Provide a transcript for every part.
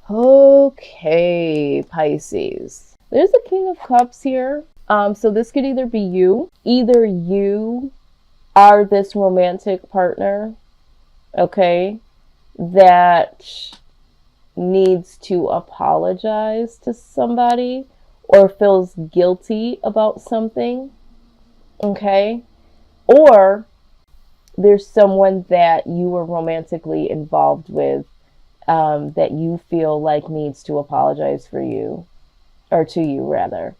Okay, Pisces. There's a King of Cups here. So this could either be you. Either you are this romantic partner, okay, that needs to apologize to somebody or feels guilty about something, okay? Or there's someone that you were romantically involved with that you feel like needs to apologize for you, or to you rather.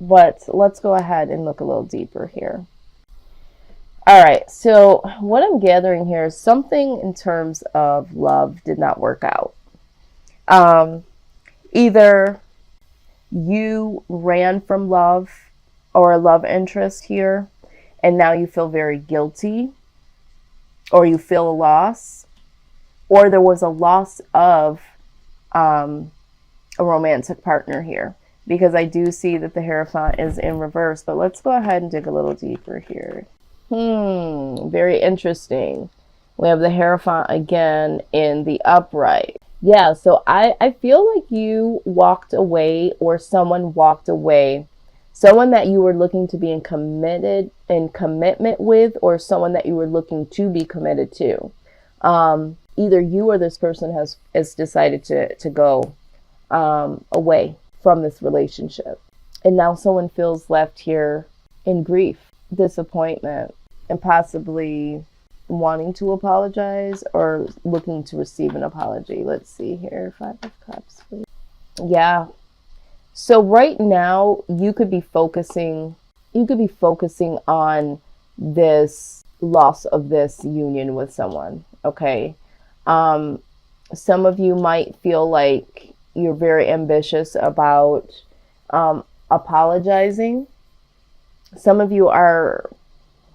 But let's go ahead and look a little deeper here. All right, so what I'm gathering here is something in terms of love did not work out. Either you ran from love or a love interest here, and now you feel very guilty, or you feel a loss, or there was a loss of a romantic partner here, because I do see that the Hierophant is in reverse. But let's go ahead and dig a little deeper here. Very interesting. We have the Hierophant again in the upright. Yeah, so I feel like you walked away, or someone walked away. Someone that you were looking to be in commitment with, or someone that you were looking to be committed to. Either you or this person has decided to go away from this relationship. And now someone feels left here in grief, disappointment, and possibly wanting to apologize or looking to receive an apology. Let's see here. 5 of Cups, please. Yeah. So right now you could be focusing on this loss of this union with someone. Okay. Some of you might feel like you're very ambitious about apologizing. Some of you are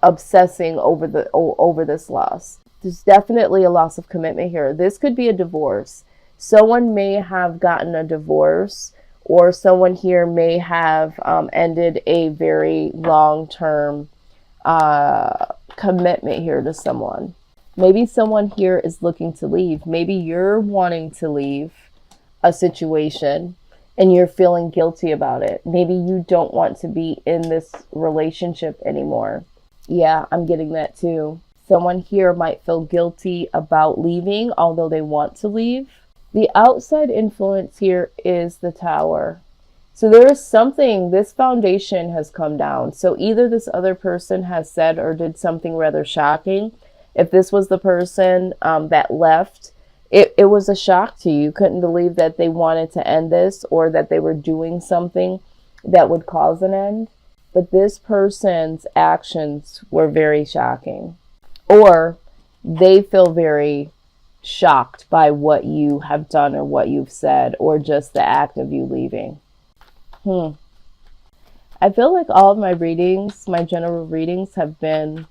obsessing over this loss. There's definitely a loss of commitment here. This could be a divorce. Someone may have gotten a divorce, or someone here may have ended a very long-term commitment here to someone. Maybe someone here is looking to leave. Maybe you're wanting to leave a situation and you're feeling guilty about it. Maybe you don't want to be in this relationship anymore. Yeah, I'm getting that too. Someone here might feel guilty about leaving, although they want to leave. The outside influence here is the Tower. So there is something, this foundation has come down. So either this other person has said or did something rather shocking. If this was the person that left, it was a shock to you. You couldn't believe that they wanted to end this, or that they were doing something that would cause an end. But this person's actions were very shocking. Or they feel very shocked by what you have done or what you've said, or just the act of you leaving. I feel like all of my readings, my general readings, have been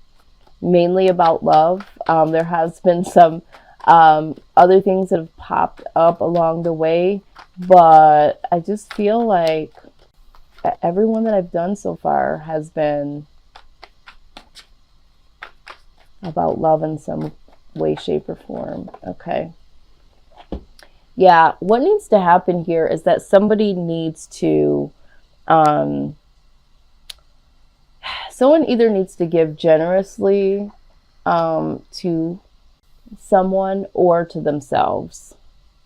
mainly about love. There has been some other things that have popped up along the way, but I just feel like everyone that I've done so far has been about love in some way, shape, or form. Okay. Yeah, what needs to happen here is that somebody needs to, someone either needs to give generously to someone or to themselves.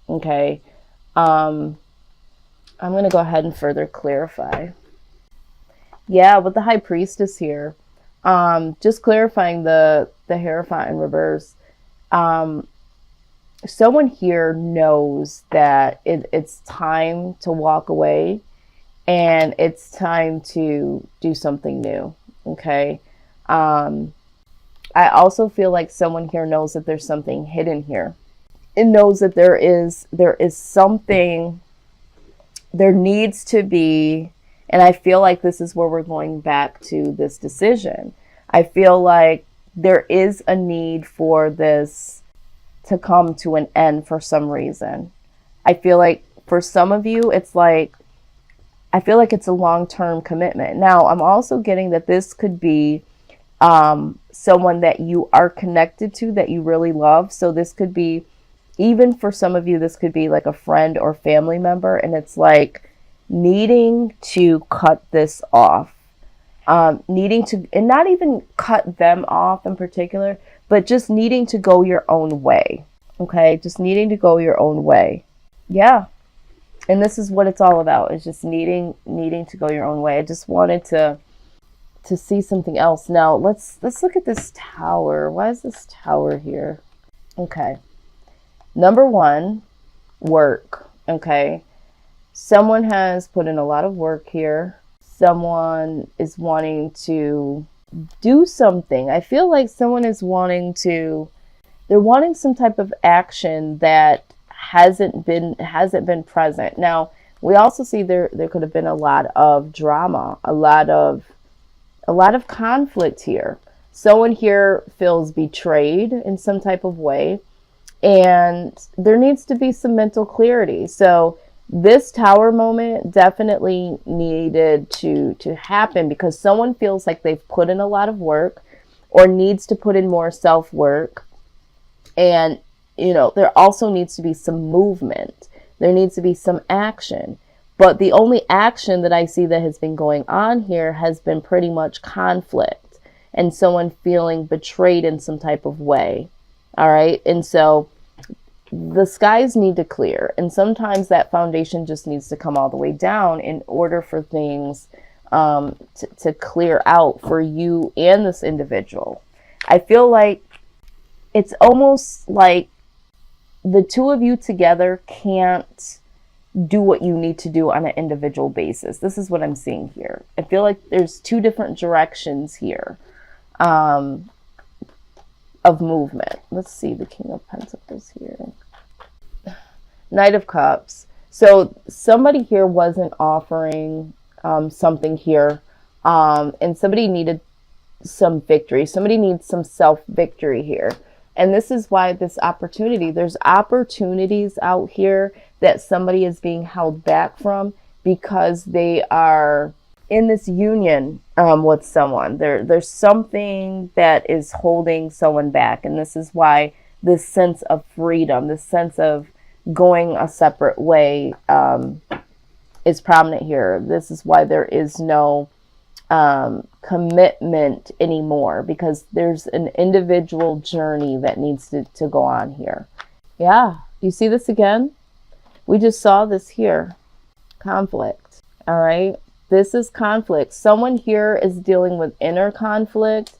Okay. I'm going to go ahead and further clarify. Yeah, with the High Priestess here, just clarifying the Hierophant in reverse. Someone here knows that it's time to walk away, and it's time to do something new. Okay. I also feel like someone here knows that there's something hidden here. It knows that there is something, there needs to be, and I feel like this is where we're going back to this decision. I feel like there is a need for this to come to an end for some reason. I feel like for some of you, it's like, I feel like it's a long-term commitment. Now, I'm also getting that this could be someone that you are connected to, that you really love. So this could be even for some of you, this could be like a friend or family member, and it's like needing to cut this off. Needing to, and not even cut them off in particular, but just needing to go your own way. Okay, just needing to go your own way. Yeah. And this is what it's all about, is just needing to go your own way. I just wanted to see something else. Now let's look at this tower. Why is this tower here? Okay. Number one, work. Okay. Someone has put in a lot of work here. Someone is wanting to do something. I feel like someone is wanting some type of action that hasn't been present. Now, we also see there could have been a lot of drama, a lot of conflict here. Someone here feels betrayed in some type of way, and there needs to be some mental clarity. So this tower moment definitely needed to happen because someone feels like they've put in a lot of work or needs to put in more self-work. And, there also needs to be some movement. There needs to be some action. But the only action that I see that has been going on here has been pretty much conflict and someone feeling betrayed in some type of way. All right. And so the skies need to clear. And sometimes that foundation just needs to come all the way down in order for things to clear out for you and this individual. I feel like it's almost like the two of you together can't do what you need to do on an individual basis. This is what I'm seeing here. I feel like there's two different directions here of movement. Let's see, the King of Pentacles here. Knight of Cups. So somebody here wasn't offering something here, and somebody needed some victory. Somebody needs some self-victory here. And this is why there's opportunities out here that somebody is being held back from because they are in this union with someone. There's something that is holding someone back. And this is why this sense of freedom, this sense of going a separate way is prominent here. This is why there is no commitment anymore, because there's an individual journey that needs to go on here. Yeah, you see this again? We just saw this here. Conflict. All right. This is conflict. Someone here is dealing with inner conflict,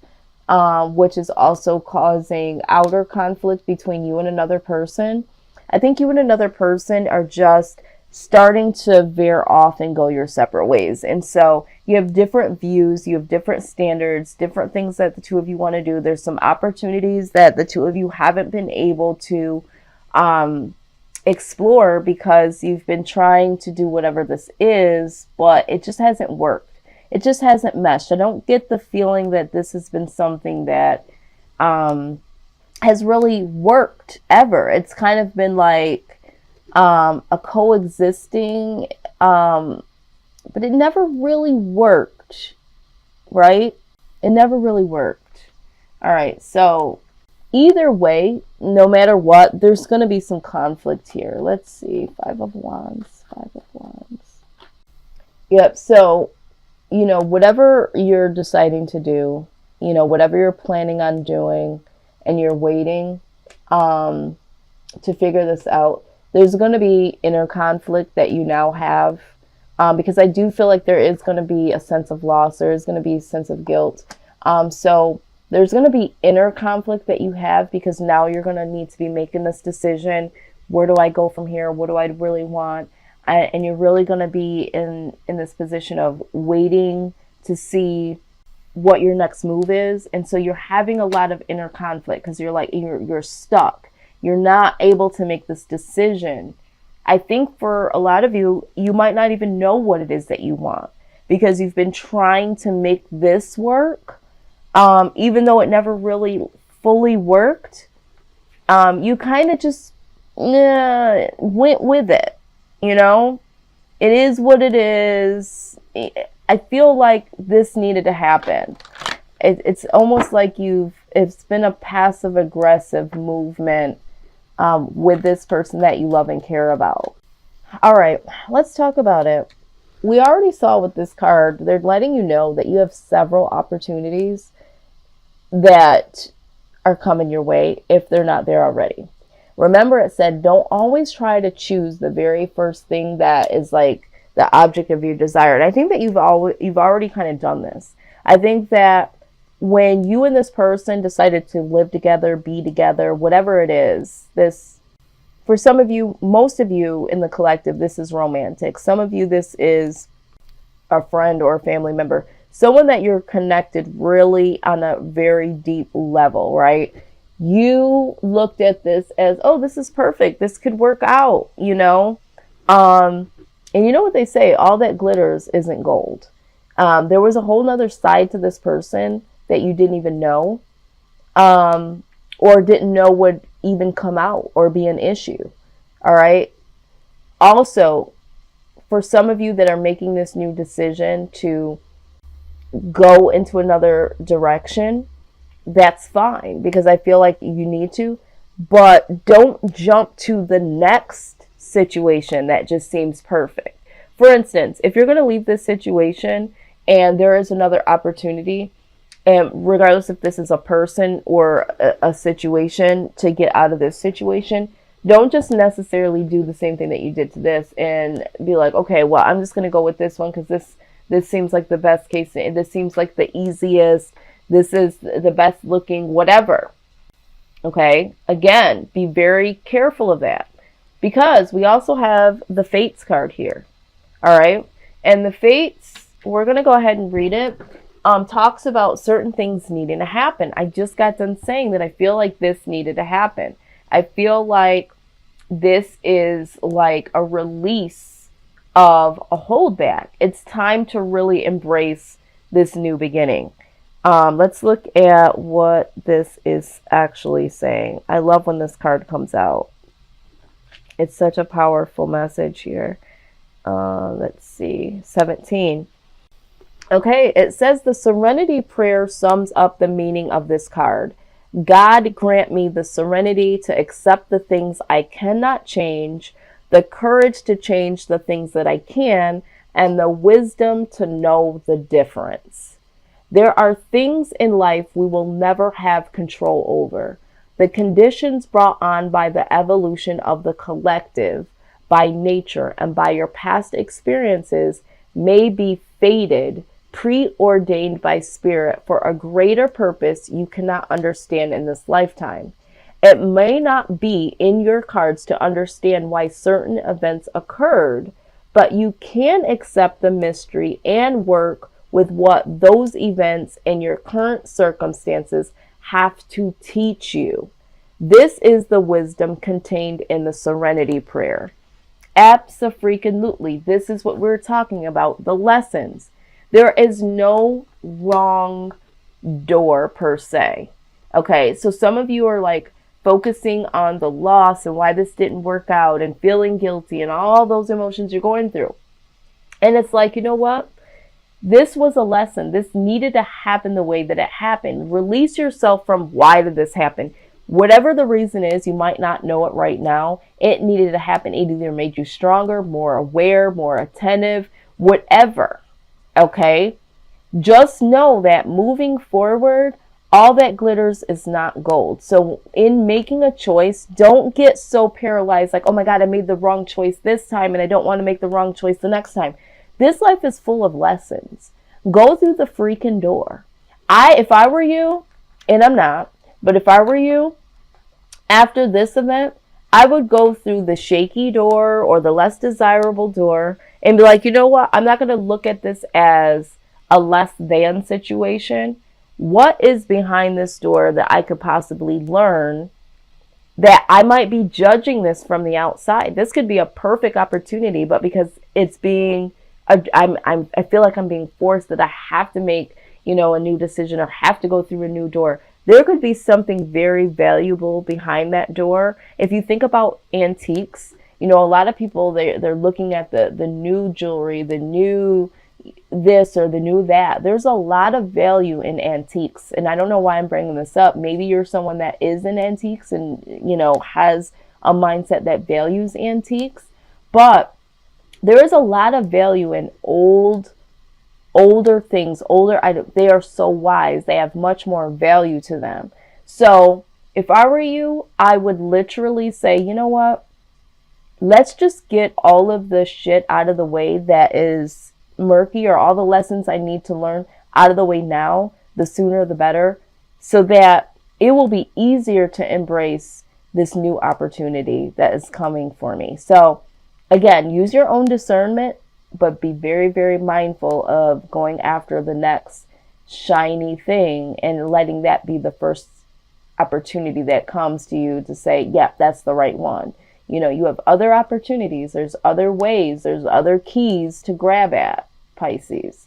which is also causing outer conflict between you and another person. I think you and another person are just starting to veer off and go your separate ways. And so you have different views, you have different standards, different things that the two of you want to do. There's some opportunities that the two of you haven't been able to explore because you've been trying to do whatever this is, but it just hasn't worked. It just hasn't meshed. I don't get the feeling that this has been something that has really worked ever. It's kind of been like a coexisting, but it never really worked, right? It never really worked. All right, so either way, no matter what, there's going to be some conflict here. Let's see, Five of Wands. Yep, so, whatever you're deciding to do, whatever you're planning on doing, and you're waiting to figure this out, there's going to be inner conflict that you now have, because I do feel like there is going to be a sense of loss. There is going to be a sense of guilt. So there's going to be inner conflict that you have because now you're going to need to be making this decision. Where do I go from here? What do I really want? And you're really going to be in this position of waiting to see what your next move is. And so you're having a lot of inner conflict because you're stuck. You're not able to make this decision. I think for a lot of you, you might not even know what it is that you want because you've been trying to make this work. Even though it never really fully worked, you kind of just went with it. It is what it is. I feel like this needed to happen. It's almost like it's been a passive aggressive movement with this person that you love and care about. All right, let's talk about it. We already saw with this card, they're letting you know that you have several opportunities that are coming your way if they're not there already. Remember, it said don't always try to choose the very first thing that is like the object of your desire. And I think that you've already kind of done this. I think that when you and this person decided to live together, be together, whatever it is, this, for some of you, most of you in the collective, this is romantic. Some of you, this is a friend or a family member, someone that you're connected really on a very deep level, right? You looked at this as, oh, this is perfect. This could work out, you know? And you know what they say, all that glitters isn't gold. There was a whole nother side to this person that you didn't even know, or didn't know would even come out or be an issue. All right. Also, for some of you that are making this new decision to go into another direction, that's fine, because I feel like you need to, but don't jump to the next situation that just seems perfect. For instance, if you're going to leave this situation and there is another opportunity, and regardless if this is a person or a situation, to get out of this situation, don't just necessarily do the same thing that you did to this and be like, okay, well, I'm just going to go with this one because this seems like the best case. This seems like the easiest. This is the best looking, whatever. Okay. Again, be very careful of that, because we also have the Fates card here. All right. And the Fates, we're going to go ahead and read it. Talks about certain things needing to happen. I just got done saying that I feel like this needed to happen. I feel like this is like a release of a holdback. It's time to really embrace this new beginning. Let's look at what this is actually saying. I love when this card comes out. It's such a powerful message here. Let's see, 17. Okay, it says the Serenity Prayer sums up the meaning of this card. God grant me the serenity to accept the things I cannot change, the courage to change the things that I can, and the wisdom to know the difference. There are things in life we will never have control over. The conditions brought on by the evolution of the collective, by nature, and by your past experiences may be fated, preordained by spirit for a greater purpose you cannot understand in this lifetime. It may not be in your cards to understand why certain events occurred, but you can accept the mystery and work with what those events and your current circumstances have to teach you. This is the wisdom contained in the Serenity Prayer. Abso-freaking-lutely, this is what we're talking about, the lessons. There is no wrong door per se. Okay, so some of you are like focusing on the loss and why this didn't work out and feeling guilty and all those emotions you're going through. And it's like, you know what? This was a lesson. This needed to happen the way that it happened. Release yourself from why did this happen? Whatever the reason is, you might not know it right now. It needed to happen. It either made you stronger, more aware, more attentive, whatever. Okay, just know that moving forward, all that glitters is not gold. So in making a choice, don't get so paralyzed like, oh my God, I made the wrong choice this time and I don't want to make the wrong choice the next time. This life is full of lessons. Go through the freaking door. If I were you, and I'm not, but if I were you, after this event, I would go through the shaky door or the less desirable door and be like, you know what? I'm not going to look at this as a less than situation. What is behind this door that I could possibly learn that I might be judging this from the outside? This could be a perfect opportunity, but because it's being, I feel like I'm being forced that I have to make, you know, a new decision or have to go through a new door. There could be something very valuable behind that door. If you think about antiques, you know, a lot of people, they're looking at the new jewelry, the new this or the new that. There's a lot of value in antiques. And I don't know why I'm bringing this up. Maybe you're someone that is in antiques and, you know, has a mindset that values antiques. But there is a lot of value in older things, older items. They are so wise. They have much more value to them. So if I were you, I would literally say, you know what? Let's just get all of the shit out of the way that is murky, or all the lessons I need to learn out of the way now. The sooner the better, so that it will be easier to embrace this new opportunity that is coming for me. So again, use your own discernment, but be very, very mindful of going after the next shiny thing and letting that be the first opportunity that comes to you to say, yeah, that's the right one. You know, you have other opportunities. There's other ways. There's other keys to grab at, Pisces.